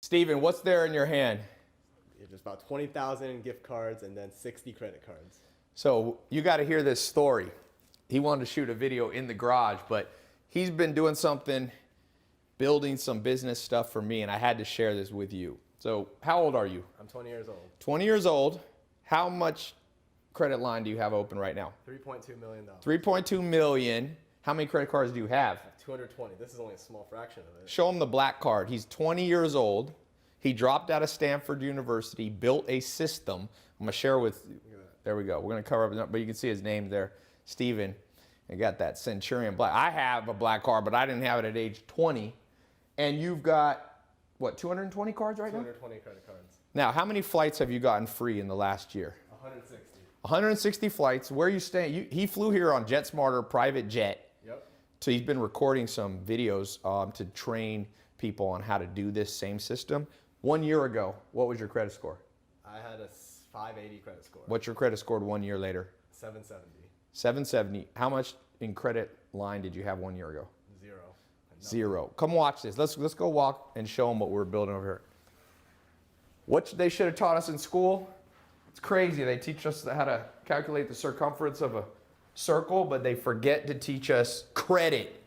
Steven, what's there in your hand? There's about 20,000 gift cards and then 60 credit cards. So you got to hear this story. He wanted to shoot a video in the garage, but he's been doing something, building some business stuff for me, and I had to share this with you. So how old are you? I'm 20 years old. 20 years old. How much credit line do you have open right now? $3.2 million. 3.2 million. How many credit cards do you have? 220. This is only a small fraction of it. Show him the black card. He's 20 years old. He dropped out of Stanford University, built a system. I'm going to share with you. There we go. We're going to cover up, but you can see his name there, Steven. And got that Centurion black. I have a black card, but I didn't have it at age 20. And you've got, what, 220 cards right now? 220 credit cards. Now, how many flights have you gotten free in the last year? 160. 160 flights. Where are you staying? He flew here on JetSmarter private jet. Yep. So he's been recording some videos to train people on how to do this same system. 1 year ago, what was your credit score? I had a 580 credit score. What's your credit score 1 year later? 770. 770. How much in credit line did you have 1 year ago? Zero. Zero. Come watch this. Let's go walk and show them what we're building over here. What they should have taught us in school, it's crazy. They teach us how to calculate the circumference of a circle, but they forget to teach us credit.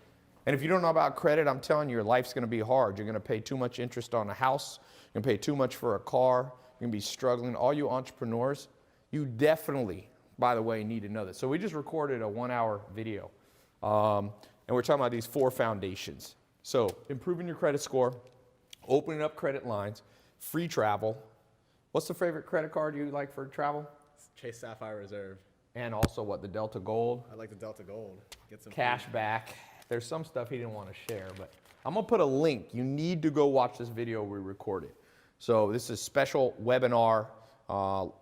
And if you don't know about credit, I'm telling you, your life's going to be hard. You're going to pay too much interest on a house. You're going to pay too much for a car. You're going to be struggling. All you entrepreneurs, you definitely, by the way, need to know this. So we just recorded a 1 hour video. And we're talking about these 4 foundations. So improving your credit score, opening up credit lines, free travel. What's the favorite credit card you like for travel? Chase Sapphire Reserve. And also what, the Delta Gold? I like the Delta Gold. Get some cash back. There's some stuff he didn't want to share, but I'm going to put a link. You need to go watch this video we recorded. So this is a special webinar,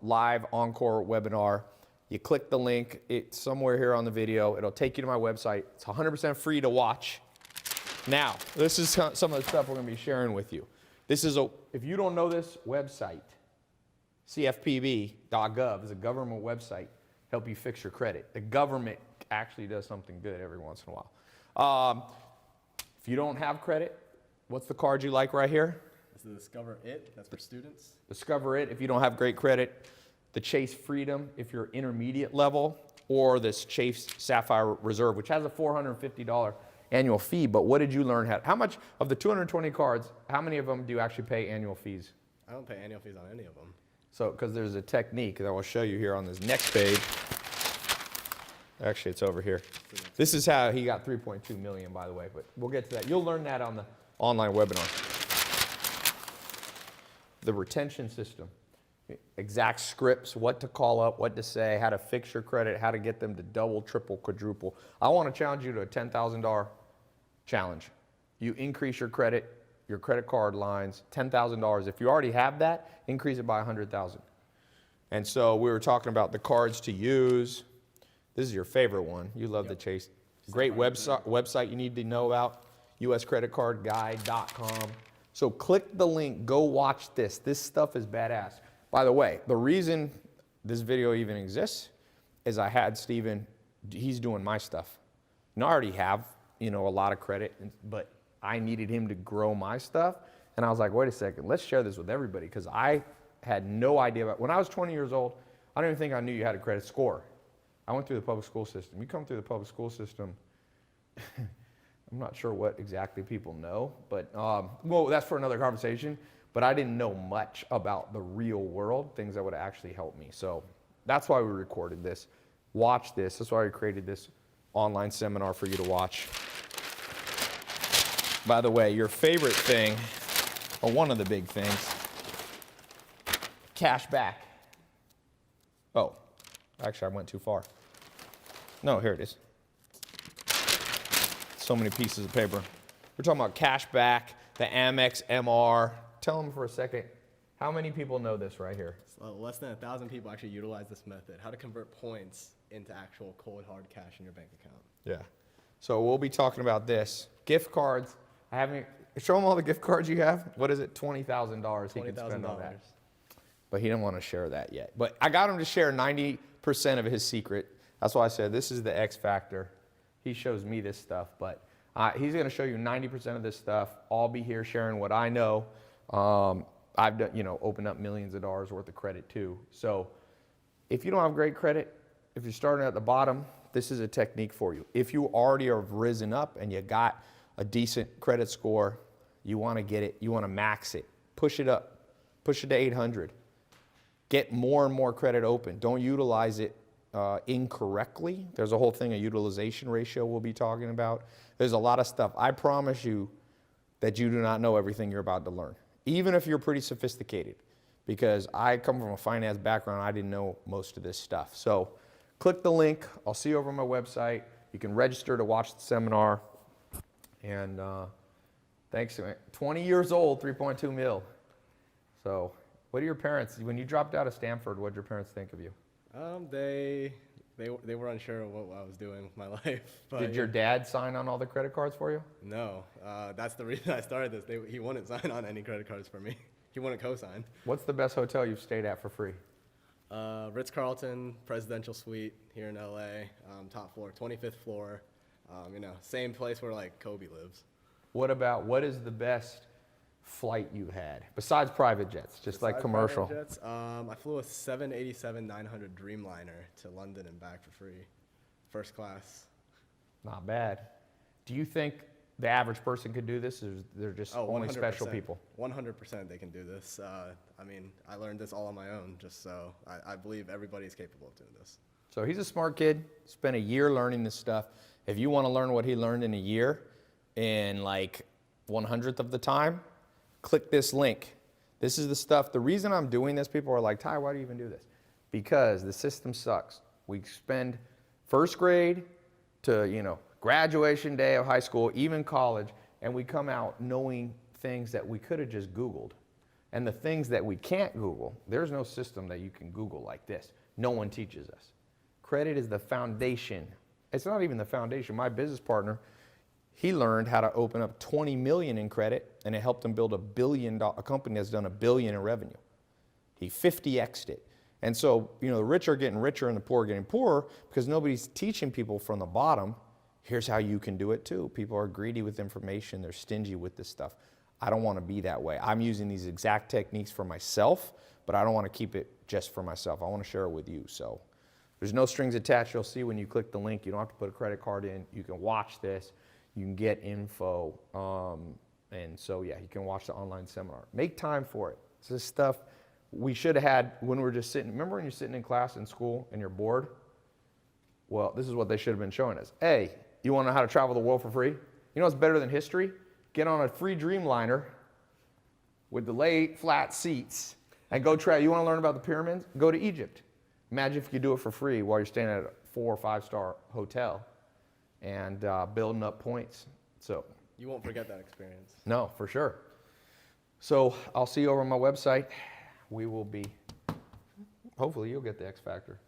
live encore webinar. You click the link. It's somewhere here on the video. It'll take you to my website. It's 100% free to watch. Now, this is some of the stuff we're going to be sharing with you. This is if you don't know this website, cfpb.gov is a government website. Help you fix your credit. The government actually does something good every once in a while. If you don't have credit, what's the card you like right here? This is Discover It. That's for students. Discover It if you don't have great credit. The Chase Freedom if you're intermediate level, or this Chase Sapphire Reserve, which has a $450 annual fee. But what did you learn? How much of the 220 cards, how many of them do you actually pay annual fees? I don't pay annual fees on any of them. So, because there's a technique that I will show you here on this next page. Actually, it's over here. This is how he got 3.2 million, by the way, but we'll get to that. You'll learn that on the online webinar. The retention system, exact scripts, what to call up, what to say, how to fix your credit, how to get them to double, triple, quadruple. I want to challenge you to a $10,000 challenge. You increase your credit card lines, $10,000. If you already have that, increase it by 100,000. And so we were talking about the cards to use. This is your favorite one. You love the Chase. Great website you need to know about, uscreditcardguide.com. So click the link, go watch this. This stuff is badass. By the way, the reason this video even exists is I had Steven, he's doing my stuff. And I already have, a lot of credit, but I needed him to grow my stuff. And I was like, wait a second, let's share this with everybody, because I had no idea about, when I was 20 years old, I don't even think I knew you had a credit score. I went through the public school system. You come through the public school system, I'm not sure what exactly people know, but well, that's for another conversation. But I didn't know much about the real world, things that would actually help me. So that's why we recorded this. Watch this. That's why we created this online seminar for you to watch. By the way, your favorite thing, or one of the big things, cash back. Oh, actually I went too far. No, here it is. So many pieces of paper. We're talking about cash back, the Amex MR. Tell them for a second, how many people know this right here? Less than 1,000 people actually utilize this method. How to convert points into actual cold hard cash in your bank account. Yeah. So we'll be talking about this. Gift cards. Show them all the gift cards you have. What is it? $20,000 he can spend on that. But he didn't want to share that yet. But I got him to share 90% of his secret. That's why I said this is the X factor. He shows me this stuff, but he's going to show you 90% of this stuff. I'll be here sharing what I know. I've done, opened up millions of dollars worth of credit too. So if you don't have great credit, if you're starting at the bottom, this is a technique for you. If you already have risen up and you got a decent credit score, you want to get it, you want to max it, push it up, push it to 800. Get more and more credit open. Don't utilize it incorrectly. There's a whole thing, a utilization ratio we'll be talking about. There's a lot of stuff. I promise you that you do not know everything you're about to learn, even if you're pretty sophisticated, because I come from a finance background. I didn't know most of this stuff. So click the link. I'll see you over on my website. You can register to watch the seminar. And thanks. 20 years old, 3.2 mil. So what do your parents, when you dropped out of Stanford, what did your parents think of you? They were unsure of what I was doing with my life. But Did your dad sign on all the credit cards for you? No, that's the reason I started this. He wouldn't sign on any credit cards for me. He wouldn't co-sign. What's the best hotel you've stayed at for free? Ritz-Carlton, Presidential Suite here in LA, top floor, 25th floor. Same place where like Kobe lives. What is the best flight you had besides private jets, just like commercial? Private jets, I flew a 787-900 Dreamliner to London and back for free, first class. Not bad. Do you think the average person could do this, or they're just only special people? 100% they can do this. I learned this all on my own, just so I believe everybody is capable of doing this. So he's a smart kid, spent a year learning this stuff. If you want to learn what he learned in a year in like 1/100th of the time, click this link. This is the stuff. The reason I'm doing this, people are like, Ty, why do you even do this? Because the system sucks. We spend first grade to, graduation day of high school, even college, and we come out knowing things that we could have just Googled. And the things that we can't Google, there's no system that you can Google like this. No one teaches us. Credit is the foundation. It's not even the foundation. My business partner, he learned how to open up 20 million in credit, and it helped him build a company that's done $1 billion in revenue. He 50x'd it. And so, the rich are getting richer and the poor are getting poorer because nobody's teaching people from the bottom, here's how you can do it too. People are greedy with information. They're stingy with this stuff. I don't want to be that way. I'm using these exact techniques for myself, but I don't want to keep it just for myself. I want to share it with you. So there's no strings attached. You'll see when you click the link. You don't have to put a credit card in. You can watch this. You can get info. And so, you can watch the online seminar. Make time for it. It's this stuff we should have had when we were just sitting. Remember when you're sitting in class in school and you're bored? Well, this is what they should have been showing us. Hey, you want to know how to travel the world for free? You know what's better than history? Get on a free Dreamliner with delayed flat seats and go try. You want to learn about the pyramids? Go to Egypt. Imagine if you could do it for free while you're staying at a 4 or 5 star hotel and building up points. So You won't forget that experience. no, for sure. So I'll see you over on my website. We will be, hopefully you'll get the X Factor.